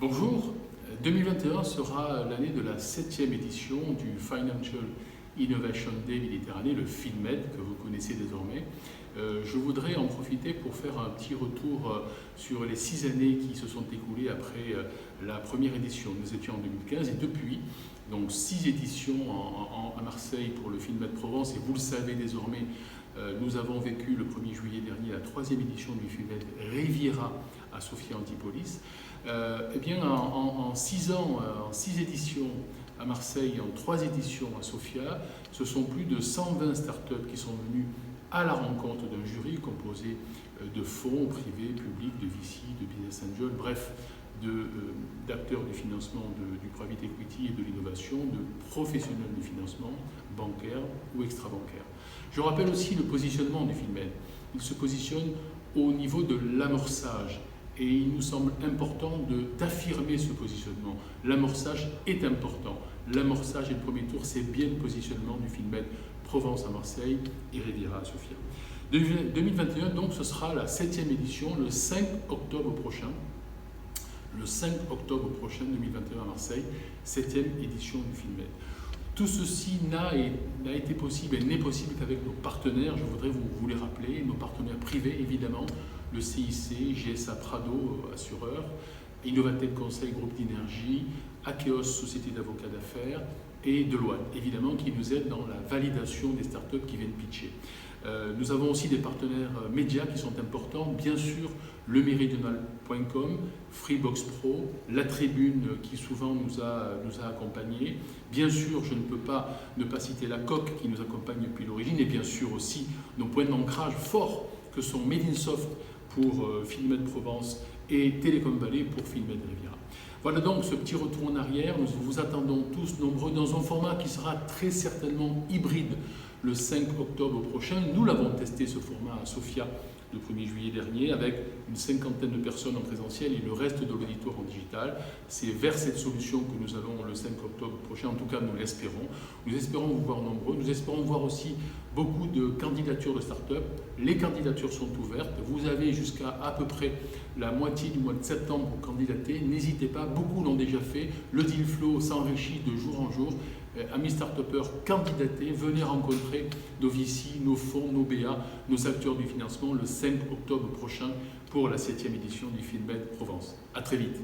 Bonjour, 2021 sera l'année de la 7e édition du Financial Innovation Day Méditerranée, le FINMED, que vous connaissez désormais. Je voudrais en profiter pour faire un petit retour sur les 6 années qui se sont écoulées après la première édition. Nous étions en 2015 et depuis, donc 6 éditions à Marseille pour le FINMED Provence, et vous le savez désormais, nous avons vécu le 1er juillet dernier la 3e édition du FINMED Riviera à Sophia Antipolis. Eh bien, en 6 ans, en 6 éditions à Marseille et en 3 éditions à Sophia, ce sont plus de 120 startups qui sont venues à la rencontre d'un jury composé de fonds privés, publics, de VC, de business angels, bref, d'acteurs du financement du private equity et de l'innovation, de professionnels du financement, bancaire ou extra-bancaire. Je rappelle aussi le positionnement du FINMED. Il se positionne au niveau de l'amorçage. Et il nous semble important d'affirmer ce positionnement. L'amorçage est important. L'amorçage et le premier tour, c'est bien le positionnement du FINMED Provence à Marseille et Riviera à Sophia. 2021, donc, ce sera la 7e édition, le 5 octobre prochain. Le 5 octobre prochain, 2021 à Marseille, 7e édition du FINMED. Tout ceci n'a été possible et n'est possible qu'avec nos partenaires. Je voudrais vous les rappeler, nos partenaires privés évidemment, le CIC, GSA Prado, assureur, Innovatec Conseil, groupe d'énergie, Akeos, société d'avocats d'affaires, et Deloitte, évidemment, qui nous aident dans la validation des startups qui viennent pitcher. Nous avons aussi des partenaires médias qui sont importants, bien sûr lemeridional.com, Freebox Pro, La Tribune qui souvent nous a accompagnés. Bien sûr, je ne peux pas ne pas citer la Coque qui nous accompagne depuis l'origine, et bien sûr aussi nos points d'ancrage forts que sont Medinsoft pour FINMED Provence et Telecom Valley pour FINMED Riviera. Voilà donc ce petit retour en arrière. Nous vous attendons tous nombreux dans un format qui sera très certainement hybride le 5 octobre prochain. Nous l'avons testé ce format à Sophia le 1er juillet dernier avec une 50aine de personnes en présentiel et le reste de l'auditoire en digital. C'est vers cette solution que nous allons le 5 octobre prochain, en tout cas nous l'espérons. Nous espérons vous voir nombreux, nous espérons voir aussi beaucoup de candidatures de start-up. Les candidatures sont ouvertes, vous avez jusqu'à à peu près la moitié du mois de septembre pour candidater. N'hésitez pas, beaucoup l'ont déjà fait, le deal flow s'enrichit de jour en jour. Amis start-upers, candidatez, venez rencontrer nos VC, nos fonds, nos BA, nos acteurs du financement le 5 octobre prochain pour la 7e édition du FINMED Provence. À très vite.